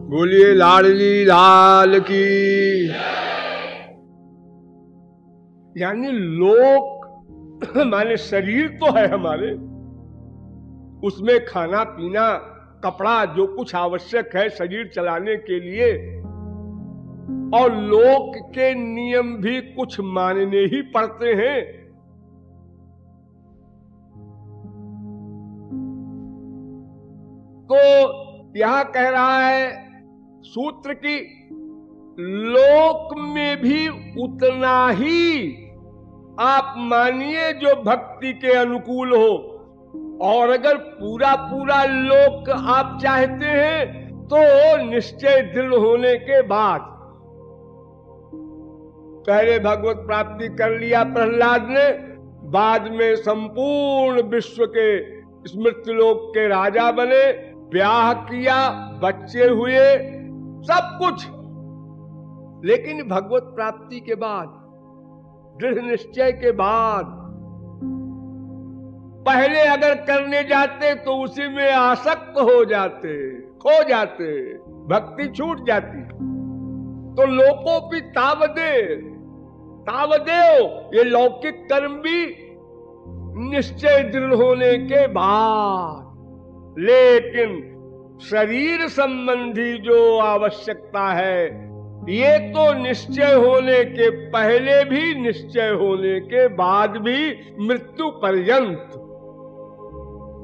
बोलिए लाडली लाल की। यानी लोक माने शरीर तो है हमारे, उसमें खाना पीना कपड़ा जो कुछ आवश्यक है शरीर चलाने के लिए, और लोक के नियम भी कुछ मानने ही पड़ते हैं। तो यहां कह रहा है सूत्र की लोक में भी उतना ही आप मानिए जो भक्ति के अनुकूल हो, और अगर पूरा पूरा लोक आप चाहते हैं तो निश्चय दृढ़ होने के बाद, पहले भगवत प्राप्ति कर लिया प्रहलाद ने, बाद में संपूर्ण विश्व के स्मृतिलोक के राजा बने, ब्याह किया, बच्चे हुए, सब कुछ। लेकिन भगवत प्राप्ति के बाद, दृढ़ निश्चय के बाद, पहले अगर करने जाते तो उसी में आसक्त हो जाते, खो जाते, भक्ति छूट जाती। तो लोकोपि तावदेव, ये लौकिक कर्म भी निश्चय दृढ़ होने के बाद, लेकिन शरीर संबंधी जो आवश्यकता है ये तो निश्चय होने के पहले भी, निश्चय होने के बाद भी, मृत्यु पर्यंत।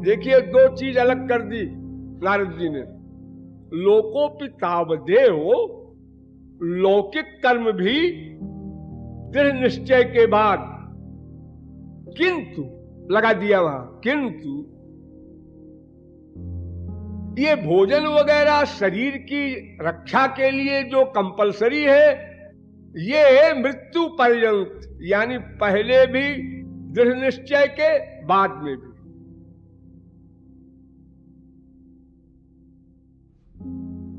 देखिए दो चीज अलग कर दी नारद जी ने। लोकोपि तावदेव, लौकिक कर्म भी दृढ़ निश्चय के बाद, किंतु लगा दिया वहां, किंतु ये भोजन वगैरह शरीर की रक्षा के लिए जो कंपलसरी है, ये मृत्यु पर्यंत, यानी पहले भी दृढ़ निश्चय के, बाद में भी।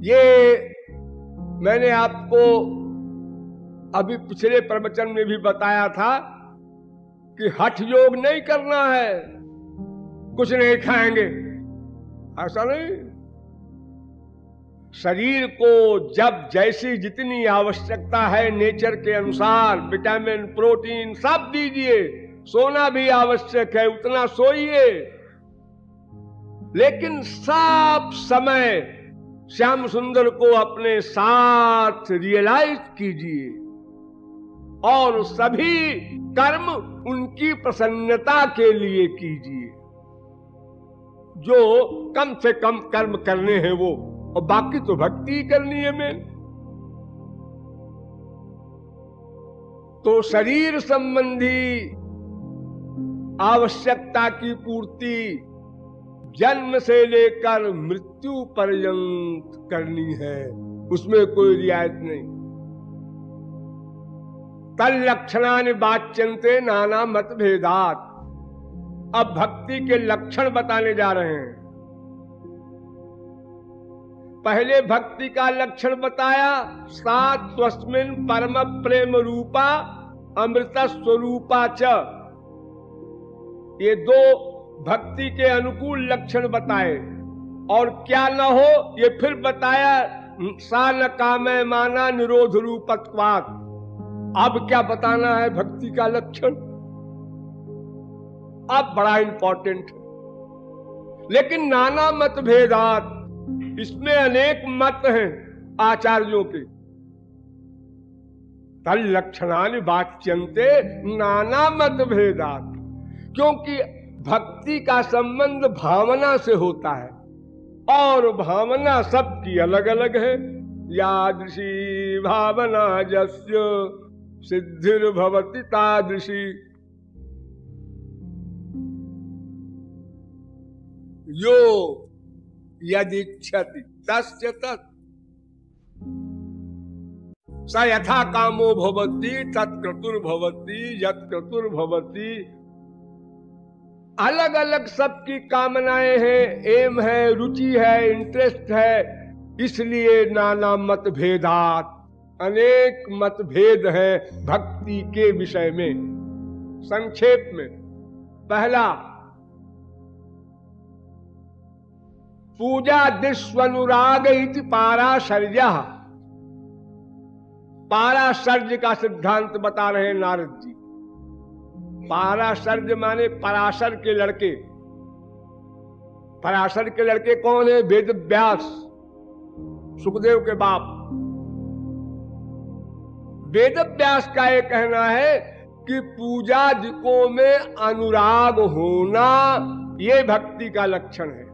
ये मैंने आपको अभी पिछले प्रवचन में भी बताया था कि हठ योग नहीं करना है, कुछ नहीं खाएंगे, ऐसा नहीं। शरीर को जब जैसी जितनी आवश्यकता है नेचर के अनुसार, विटामिन प्रोटीन सब दीजिए, सोना भी आवश्यक है उतना सोइए, लेकिन सब समय श्याम सुंदर को अपने साथ रियलाइज कीजिए, और सभी कर्म उनकी प्रसन्नता के लिए कीजिए। जो कम से कम कर्म करने हैं वो, और बाकी तो भक्ति करनी है में। तो शरीर संबंधी आवश्यकता की पूर्ति जन्म से लेकर मृत्यु पर्यंत करनी है, उसमें कोई रियायत नहीं। तल लक्षणानि वाच्यन्ते नाना मत भेदात। अब भक्ति के लक्षण बताने जा रहे हैं। पहले भक्ति का लक्षण बताया, सा त्वस्मिन् परम प्रेम रूपा अमृत स्वरूपा च। ये दो भक्ति के अनुकूल लक्षण बताए, और क्या न हो ये फिर बताया, सा न कामे माना निरोध रूपत्वात्। अब क्या बताना है भक्ति का लक्षण, अब बड़ा इंपॉर्टेंट है। लेकिन नाना मत भेदात, इसमें अनेक मत हैं आचार्यों के। तल लक्षणानि वाच्यन्ते नाना मत भेदात, क्योंकि भक्ति का संबंध भावना से होता है, और भावना सबकी अलग अलग है। यादृशी भावना यस्य सिद्धिर्भवति तादृशी, यो यदिच्छति तस्य तत् स यथा कामो भवति तत्क्रतुर्भवति यत्क्रतुर्भवति। अलग अलग सबकी कामनाएं हैं, एम है, रुचि है, इंटरेस्ट है, इसलिए नाना मतभेदात, अनेक मतभेद है भक्ति के विषय में। संक्षेप में, पहला पूजा दिस्वनुराग इति पाराशर्य। पाराशर्य का सिद्धांत बता रहे हैं नारद जी। पाराशर्य माने पराशर के लड़के। पराशर के लड़के कौन है? वेद व्यास, सुखदेव के बाप। वेद व्यास का ये कहना है कि पूजादिकों में अनुराग होना ये भक्ति का लक्षण है।